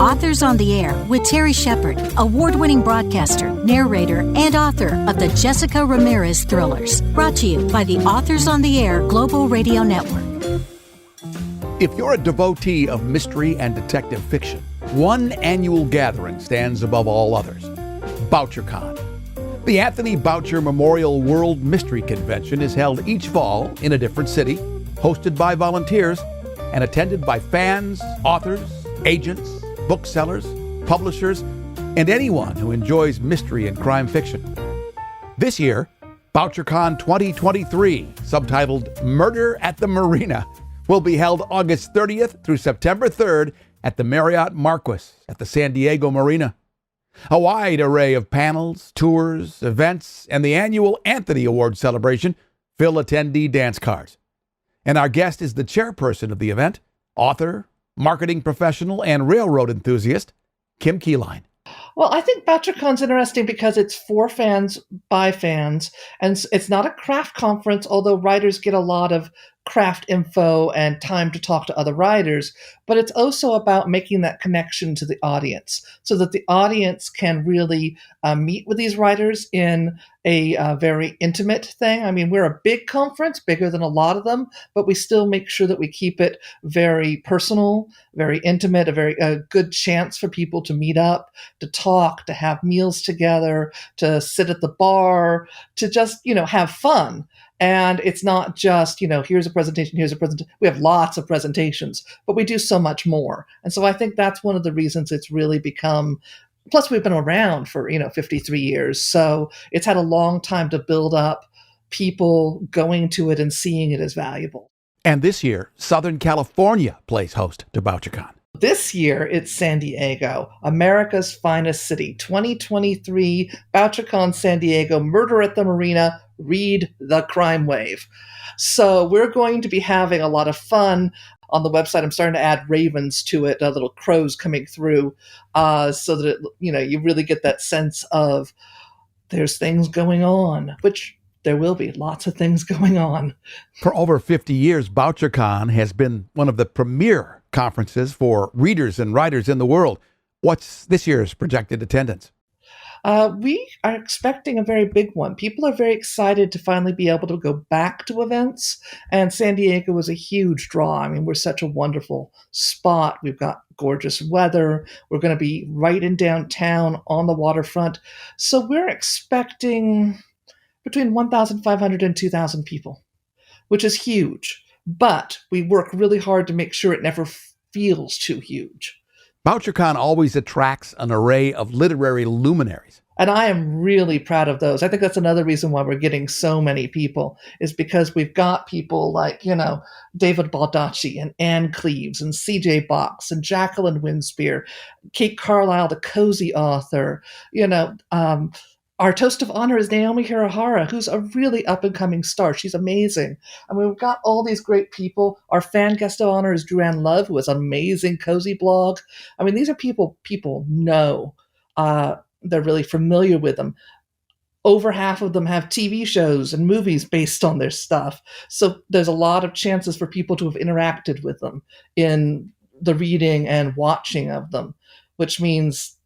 Authors on the Air with Terry Shepard, award-winning broadcaster, narrator, and author of the Jessica Ramirez thrillers. Brought to you by the Authors on the Air Global Radio Network. If you're a devotee of mystery and detective fiction, one annual gathering stands above all others: Bouchercon. The Anthony Boucher Memorial World Mystery Convention is held each fall in a different city, hosted by volunteers, and attended by fans, authors, agents, booksellers, publishers, and anyone who enjoys mystery and crime fiction. This year, Bouchercon 2023, subtitled Murder at the Marina, will be held August 30th through September 3rd at the Marriott Marquis at the San Diego Marina. A wide array of panels, tours, events, and the annual Anthony Award celebration fill attendee dance cards. And our guest is the chairperson of the event, author, marketing professional, and railroad enthusiast, Kim Keeline. Well, I think Bouchercon's interesting because it's for fans by fans, and it's not a craft conference, although writers get a lot of craft info and time to talk to other writers, but it's also about making that connection to the audience so that the audience can really meet with these writers in a very intimate thing. I mean, we're a big conference, bigger than a lot of them, but we still make sure that we keep it very personal, very intimate, a good chance for people to meet up, to talk, to have meals together, to sit at the bar, to just, have fun. And it's not just, here's a presentation. We have lots of presentations, but we do so much more. And so I think that's one of the reasons it's really become, plus we've been around for, 53 years. So it's had a long time to build up people going to it and seeing it as valuable. And this year, Southern California plays host to Bouchercon. This year, it's San Diego, America's finest city. 2023, Bouchercon San Diego, Murder at the Marina, read The Crime Wave. So we're going to be having a lot of fun. On the website, I'm starting to add ravens to it, little crows coming through, so that, you really get that sense of there's things going on, which there will be lots of things going on. For over 50 years, Bouchercon has been one of the premier conferences for readers and writers in the world. What's this year's projected attendance? We are expecting a very big one. People are very excited to finally be able to go back to events, and San Diego was a huge draw. I mean, we're such a wonderful spot. We've got gorgeous weather. We're going to be right in downtown on the waterfront. So we're expecting between 1,500 and 2,000 people, which is huge. But we work really hard to make sure it never feels too huge. Bouchercon always attracts an array of literary luminaries. And I am really proud of those. I think that's another reason why we're getting so many people, is because we've got people like, David Baldacci and Anne Cleves and C.J. Box and Jacqueline Winspear, Kate Carlisle, the cozy author, Our toast of honor is Naomi Hirahara, who's a really up-and-coming star. She's amazing. I mean, we've got all these great people. Our fan guest of honor is Drew Ann Love, who has an amazing cozy blog. I mean, these are people know. They're really familiar with them. Over half of them have TV shows and movies based on their stuff. So there's a lot of chances for people to have interacted with them in the reading and watching of them, which means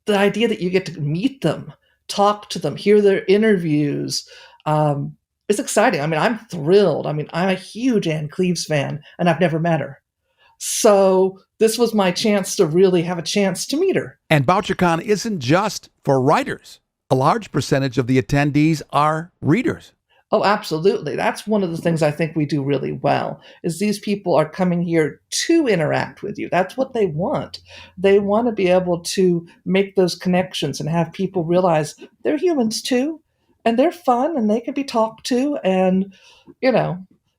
the idea that you get to meet them, talk to them, hear their interviews. It's exciting. I mean, I'm thrilled. I mean, I'm a huge Anne Cleves fan, and I've never met her. So this was my chance to really have a chance to meet her. And Bouchercon isn't just for writers. A large percentage of the attendees are readers. Oh, absolutely. That's one of the things I think we do really well, is these people are coming here to interact with you. That's what they want. They want to be able to make those connections and have people realize they're humans too, and they're fun, and they can be talked to, and,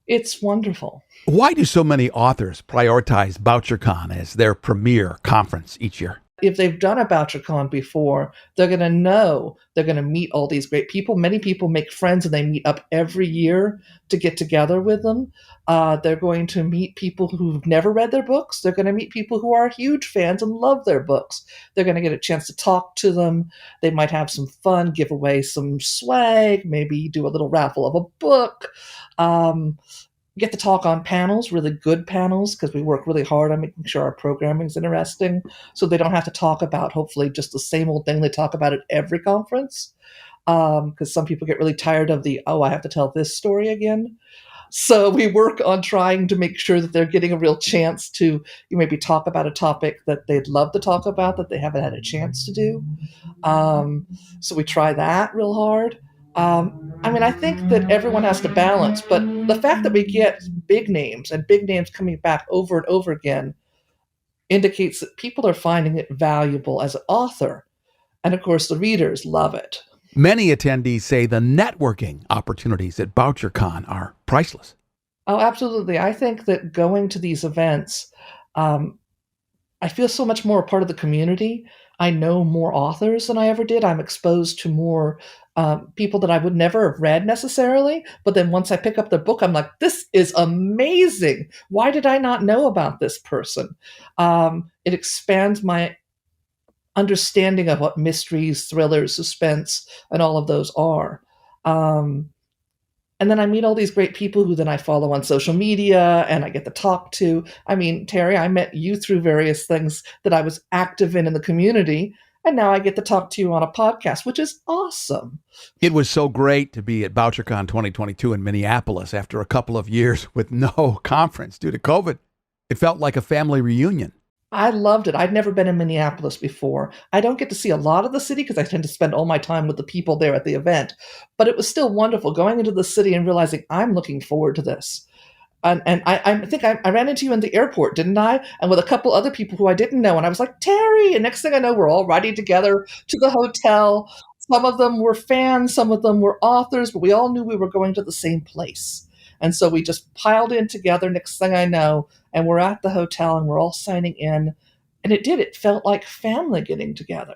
it's wonderful. Why do so many authors prioritize Bouchercon as their premier conference each year? If they've done a Bouchercon before, they're going to know they're going to meet all these great people. Many people make friends and they meet up every year to get together with them. They're going to meet people who've never read their books. They're going to meet people who are huge fans and love their books. They're going to get a chance to talk to them. They might have some fun, give away some swag, maybe do a little raffle of a book. get to talk on panels, really good panels, because we work really hard on making sure our programming is interesting, so they don't have to talk about, hopefully, just the same old thing they talk about at every conference, because some people get really tired of I have to tell this story again. So we work on trying to make sure that they're getting a real chance to maybe talk about a topic that they'd love to talk about that they haven't had a chance to do. So we try that real hard. I think that everyone has to balance, but the fact that we get big names and big names coming back over and over again indicates that people are finding it valuable as an author. And of course, the readers love it. Many attendees say the networking opportunities at Bouchercon are priceless. Oh, absolutely. I think that going to these events, I feel so much more a part of the community. I know more authors than I ever did. I'm exposed to more people that I would never have read necessarily. But then once I pick up their book, I'm like, this is amazing. Why did I not know about this person? It expands my understanding of what mysteries, thrillers, suspense, and all of those are. And then I meet all these great people who then I follow on social media and I get to talk to. I mean, Terry, I met you through various things that I was active in the community. And now I get to talk to you on a podcast, which is awesome. It was so great to be at Bouchercon 2022 in Minneapolis after a couple of years with no conference due to COVID. It felt like a family reunion. I loved it. I'd never been in Minneapolis before. I don't get to see a lot of the city because I tend to spend all my time with the people there at the event. But it was still wonderful going into the city and realizing I'm looking forward to this. And I think I ran into you in the airport, didn't I? And with a couple other people who I didn't know. And I was like, Terry. And next thing I know, we're all riding together to the hotel. Some of them were fans. Some of them were authors. But we all knew we were going to the same place. And so we just piled in together, next thing I know, and we're at the hotel and we're all signing in. And it felt like family getting together.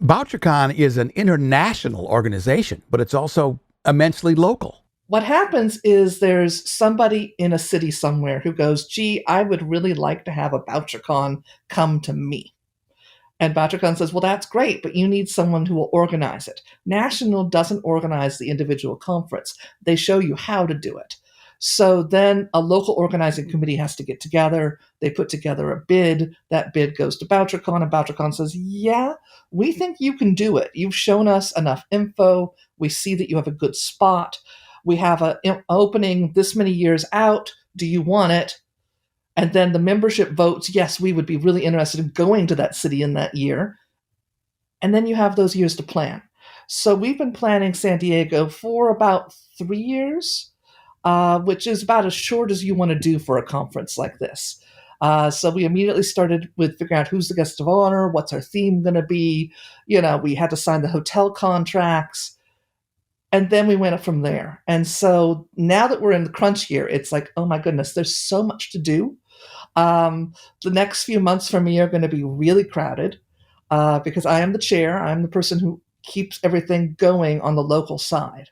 Bouchercon is an international organization, but it's also immensely local. What happens is there's somebody in a city somewhere who goes, gee, I would really like to have a Bouchercon come to me. And Bouchercon says, well, that's great, but you need someone who will organize it. National doesn't organize the individual conference. They show you how to do it. So then a local organizing committee has to get together. They put together a bid. That bid goes to Bouchercon, and Bouchercon says, yeah, we think you can do it. You've shown us enough info. We see that you have a good spot. We have an opening this many years out. Do you want it? And then the membership votes, yes, we would be really interested in going to that city in that year. And then you have those years to plan. So we've been planning San Diego for about 3 years. Which is about as short as you want to do for a conference like this. So we immediately started with figuring out who's the guest of honor, what's our theme going to be. We had to sign the hotel contracts, and then we went up from there. And so now that we're in the crunch year, it's like, oh my goodness, there's so much to do. The next few months for me are going to be really crowded because I am the chair. I'm the person who keeps everything going on the local side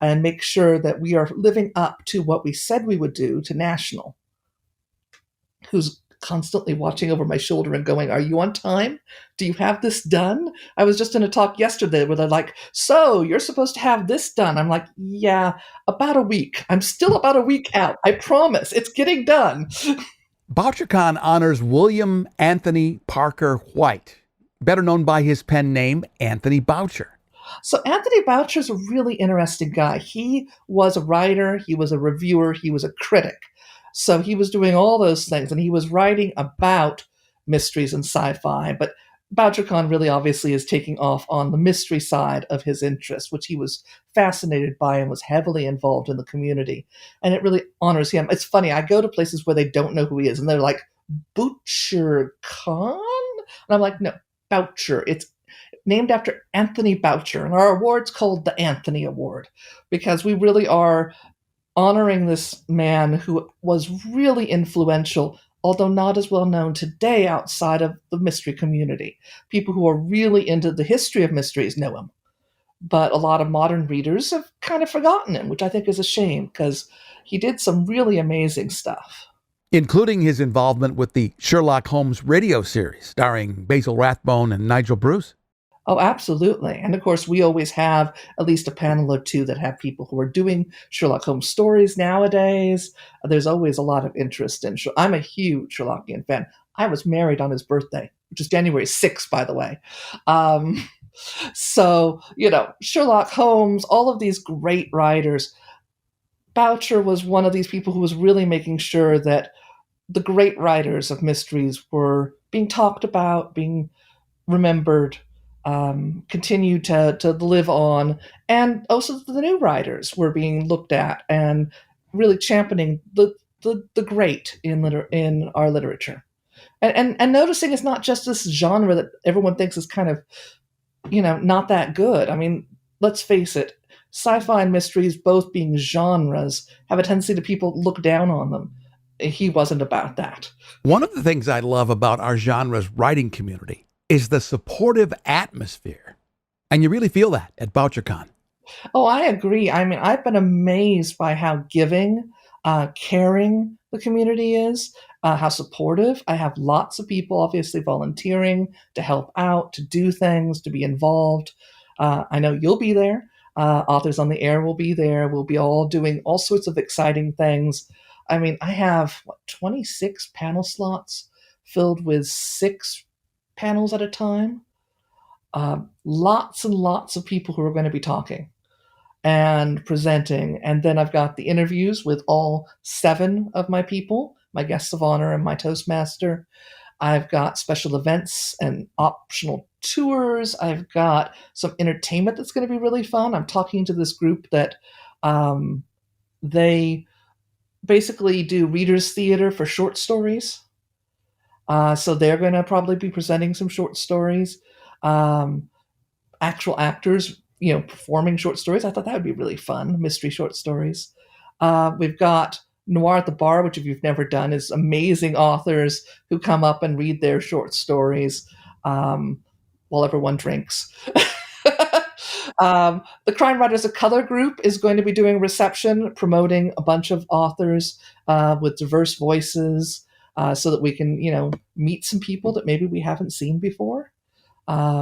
and make sure that we are living up to what we said we would do to National, who's constantly watching over my shoulder and going, are you on time? Do you have this done? I was just in a talk yesterday where they're like, so you're supposed to have this done. I'm like, yeah, about a week. I'm still about a week out. I promise it's getting done. Bouchercon honors William Anthony Parker White, better known by his pen name, Anthony Boucher. So Anthony Boucher's a really interesting guy. He was a writer, he was a reviewer, he was a critic. So he was doing all those things, and he was writing about mysteries and sci-fi. But Bouchercon really obviously is taking off on the mystery side of his interest, which he was fascinated by and was heavily involved in the community. And it really honors him. It's funny, I go to places where they don't know who he is, and they're like, Bouchercon? And I'm like, no, Boucher. It's named after Anthony Boucher, and our award's called the Anthony Award because we really are honoring this man who was really influential, although not as well known today outside of the mystery community. People who are really into the history of mysteries know him, but a lot of modern readers have kind of forgotten him, which I think is a shame because he did some really amazing stuff. Including his involvement with the Sherlock Holmes radio series starring Basil Rathbone and Nigel Bruce. Oh, absolutely. And of course, we always have at least a panel or two that have people who are doing Sherlock Holmes stories nowadays. There's always a lot of interest in. I'm a huge Sherlockian fan. I was married on his birthday, which is January 6th, by the way. Um, so, Sherlock Holmes, all of these great writers. Boucher was one of these people who was really making sure that the great writers of mysteries were being talked about, being remembered, continue to live on, and also the new writers were being looked at and really championing the great in our literature, and noticing it's not just this genre that everyone thinks is kind of not that good. I mean, let's face it, sci-fi and mysteries, both being genres, have a tendency to people look down on them. He wasn't about that. One of the things I love about our genre's writing community is the supportive atmosphere. And you really feel that at Bouchercon. Oh, I agree. I mean, I've been amazed by how giving, caring the community is, how supportive. I have lots of people obviously volunteering to help out, to do things, to be involved. I know you'll be there. Authors on the Air will be there. We'll be all doing all sorts of exciting things. I mean, I have 26 panel slots filled with 6 panels at a time. Lots and lots of people who are going to be talking and presenting. And then I've got the interviews with all 7 of my people, my guests of honor and my Toastmaster. I've got special events and optional tours. I've got some entertainment that's going to be really fun. I'm talking to this group that they basically do readers' theater for short stories. So they're going to probably be presenting some short stories. Actual actors, performing short stories. I thought that would be really fun, mystery short stories. We've got Noir at the Bar, which if you've never done, is amazing authors who come up and read their short stories while everyone drinks. The Crime Writers of Color group is going to be doing a reception, promoting a bunch of authors with diverse voices so that we can, meet some people that maybe we haven't seen before,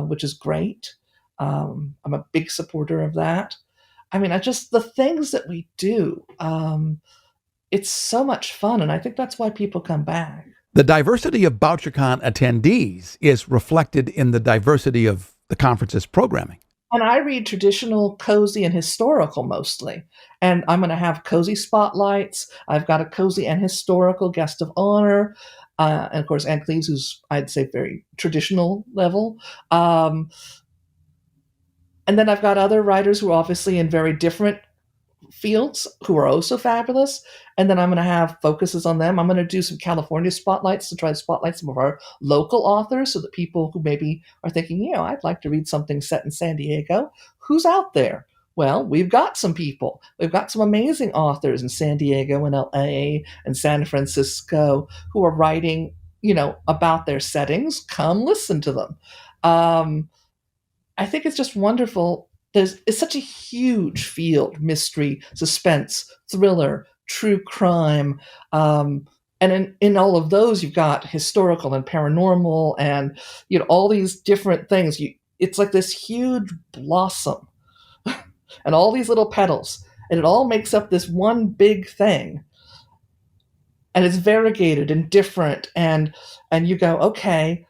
which is great. I'm a big supporter of that. I mean, the things that we do, it's so much fun, and I think that's why people come back. The diversity of Bouchercon attendees is reflected in the diversity of the conference's programming. And I read traditional, cozy, and historical mostly. And I'm going to have cozy spotlights. I've got a cozy and historical guest of honor. And of course, Anne Cleves, who's, I'd say, very traditional level. And then I've got other writers who are obviously in very different fields who are also fabulous. And then I'm going to have focuses on them. I'm going to do some California spotlights to try to spotlight some of our local authors so that people who maybe are thinking, I'd like to read something set in San Diego. Who's out there? Well, we've got some people. We've got some amazing authors in San Diego and LA and San Francisco who are writing, about their settings. Come listen to them. I think it's just wonderful. It's such a huge field: mystery, suspense, thriller, true crime, and in all of those, you've got historical and paranormal, and all these different things. It's like this huge blossom, and all these little petals, and it all makes up this one big thing. And it's variegated and different, and you go, okay,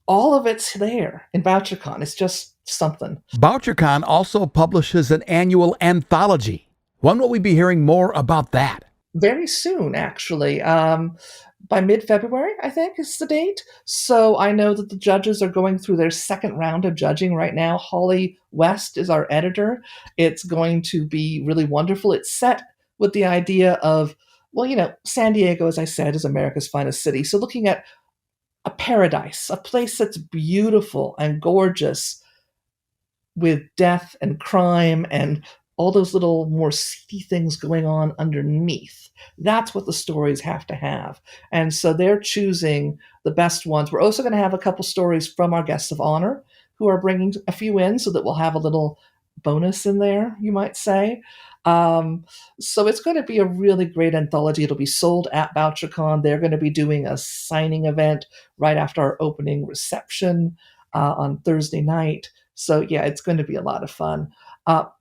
all of it's there in Bouchercon. It's just something. Bouchercon also publishes an annual anthology. When will we be hearing more about that? Very soon, actually. By mid-February, I think, is the date. So I know that the judges are going through their second round of judging right now. Holly West is our editor. It's going to be really wonderful. It's set with the idea of, San Diego, as I said, is America's finest city. So looking at a paradise, a place that's beautiful and gorgeous with death and crime and all those little more seedy things going on underneath. That's what the stories have to have. And so they're choosing the best ones. We're also going to have a couple stories from our guests of honor who are bringing a few in so that we'll have a little bonus in there, you might say. So it's going to be a really great anthology. It'll be sold at Bouchercon. They're going to be doing a signing event right after our opening reception. on Thursday night. So yeah, it's going to be a lot of fun.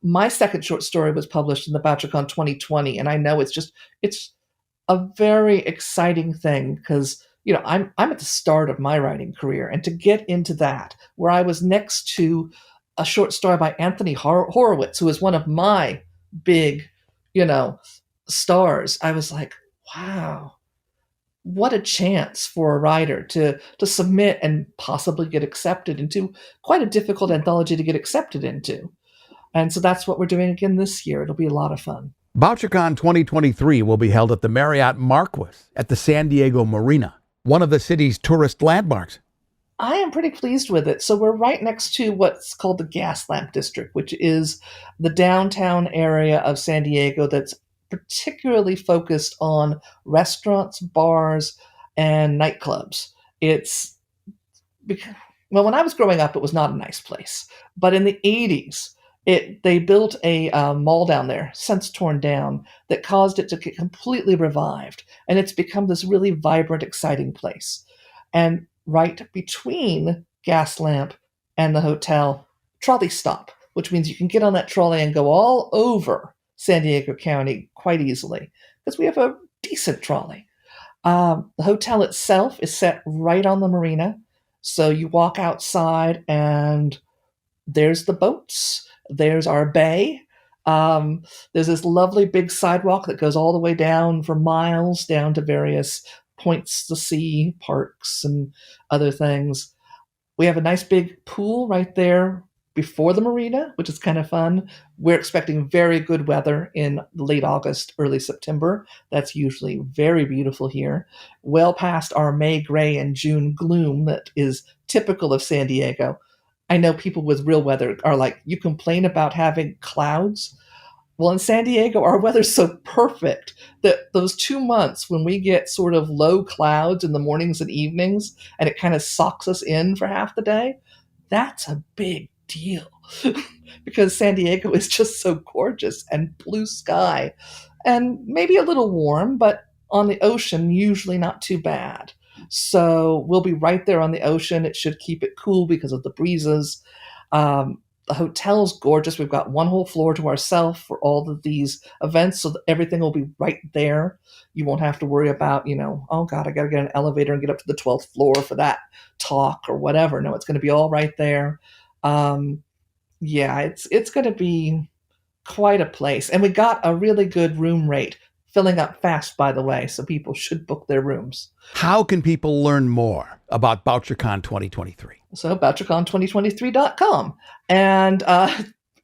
My second short story was published in the Bouchercon 2020, and I know it's a very exciting thing because I'm at the start of my writing career, and to get into that where I was next to a short story by Anthony Horowitz, who is one of my big, you know, stars, I was like, wow, what a chance for a writer to submit and possibly get accepted into quite a difficult anthology to get accepted into. And so that's what we're doing again this year. It'll be a lot of fun. Bouchercon 2023 will be held at the Marriott Marquis at the San Diego Marina, one of the city's tourist landmarks. I am pretty pleased with it. So we're right next to what's called the Gas Lamp District, which is the downtown area of San Diego that's particularly focused on restaurants, bars, and nightclubs. It's well, when I was growing up, it was not a nice place. But in the 80s, they built a mall down there, since torn down, that caused it to get completely revived. And it's become this really vibrant, exciting place. And right between Gas Lamp and the hotel, trolley stop, which means you can get on that trolley and go all over San Diego County quite easily, because we have a decent trolley. The hotel itself is set right on the marina. So you walk outside and there's the boats. There's our bay. There's this lovely big sidewalk that goes all the way down for miles, down to various points to see, parks and other things. We have a nice big pool right there before the marina, which is kind of fun. We're expecting very good weather in late August, early September. That's usually very beautiful here. Well past our May gray and June gloom that is typical of San Diego. I know people with real weather are like, you complain about having clouds. Well, in San Diego, our weather's so perfect that those 2 months when we get sort of low clouds in the mornings and evenings, and it kind of socks us in for half the day, that's a big deal because San Diego is just so gorgeous and blue sky and maybe a little warm, but on the ocean, usually not too bad. So we'll be right there on the ocean. It should keep it cool because of the breezes. The hotel's gorgeous. We've got one whole floor to ourselves for all of these events, so that everything will be right there. You won't have to worry about, oh God, I got to get an elevator and get up to the 12th floor for that talk or whatever. No, it's going to be all right there. It's going to be quite a place. And we got a really good room rate, filling up fast, by the way, so people should book their rooms. How can people learn more about Bouchercon 2023? So Bouchercon2023.com. And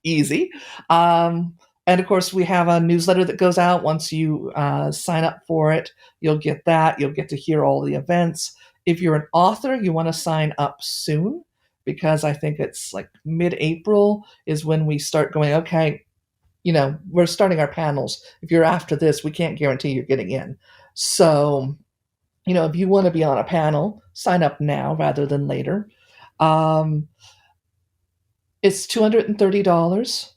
easy. And of course, we have a newsletter that goes out. Once you sign up for it, you'll get that. You'll get to hear all the events. If you're an author, you want to sign up soon, because I think it's like mid-April is when we start going, okay, we're starting our panels. If you're after this, we can't guarantee you're getting in. So, if you want to be on a panel, sign up now rather than later. It's $230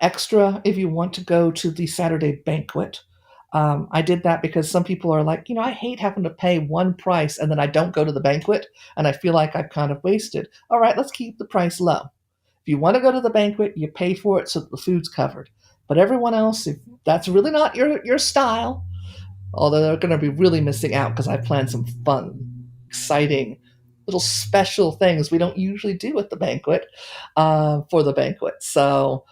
extra if you want to go to the Saturday banquet. I did that because some people are like, I hate having to pay one price and then I don't go to the banquet and I feel like I've kind of wasted. All right, let's keep the price low. If you want to go to the banquet, you pay for it so that the food's covered. But everyone else, if that's really not your style, although they're going to be really missing out because I planned some fun, exciting, little special things we don't usually do at the banquet for the banquet. So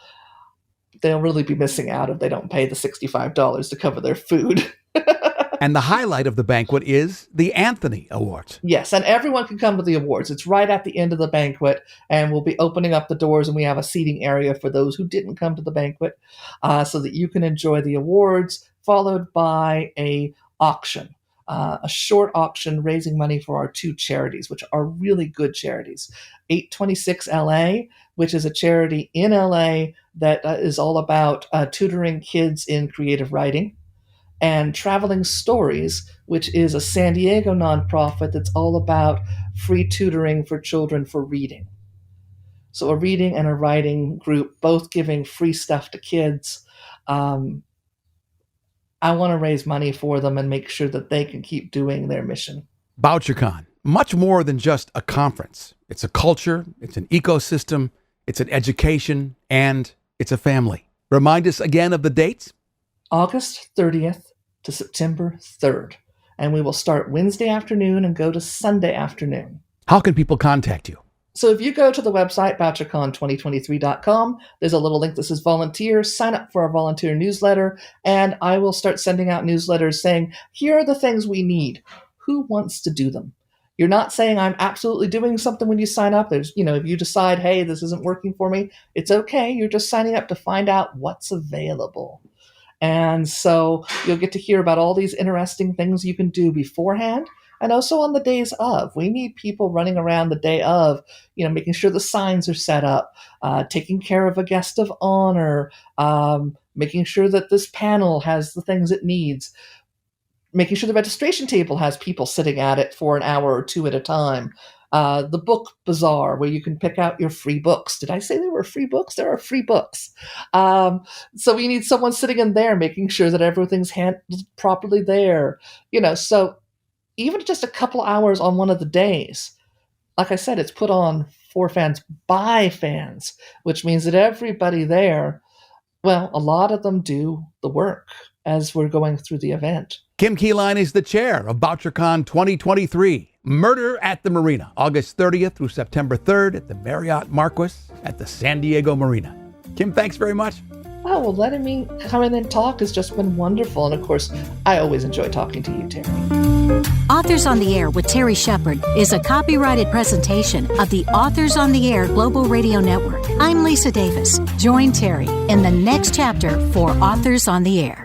they'll really be missing out if they don't pay the $65 to cover their food. And the highlight of the banquet is the Anthony Awards. Yes, and everyone can come to the awards. It's right at the end of the banquet, and we'll be opening up the doors, and we have a seating area for those who didn't come to the banquet so that you can enjoy the awards, followed by a auction, a short auction raising money for our two charities, which are really good charities. 826 LA, which is a charity in LA that is all about tutoring kids in creative writing. And Traveling Stories, which is a San Diego nonprofit that's all about free tutoring for children for reading. So a reading and a writing group, both giving free stuff to kids. I want to raise money for them and make sure that they can keep doing their mission. Bouchercon much more than just a conference. It's a culture, it's an ecosystem, it's an education, and it's a family. Remind us again of the dates. August 30th to September 3rd. And we will start Wednesday afternoon and go to Sunday afternoon. How can people contact you? So if you go to the website, Bouchercon2023.com, there's a little link that says volunteers. Sign up for our volunteer newsletter, and I will start sending out newsletters saying, here are the things we need. Who wants to do them? You're not saying I'm absolutely doing something when you sign up. There's, if you decide, hey, this isn't working for me, it's okay. You're just signing up to find out what's available. And so you'll get to hear about all these interesting things you can do beforehand and also on the days of. We need people running around the day of, making sure the signs are set up, taking care of a guest of honor, making sure that this panel has the things it needs, making sure the registration table has people sitting at it for an hour or two at a time. The book bazaar, where you can pick out your free books. Did I say there were free books? There are free books. So we need someone sitting in there making sure that everything's handled properly there. So even just a couple hours on one of the days, like I said, it's put on for fans by fans, which means that everybody there, well, a lot of them do the work as we're going through the event. Kim Keeline is the chair of Bouchercon 2023. Murder at the Marina, August 30th through September 3rd at the Marriott Marquis at the San Diego Marina. Kim, thanks very much. Oh, well, letting me come in and talk has just been wonderful. And of course, I always enjoy talking to you, Terry. Authors on the Air with Terry Shepard is a copyrighted presentation of the Authors on the Air Global Radio Network. I'm Lisa Davis. Join Terry in the next chapter for Authors on the Air.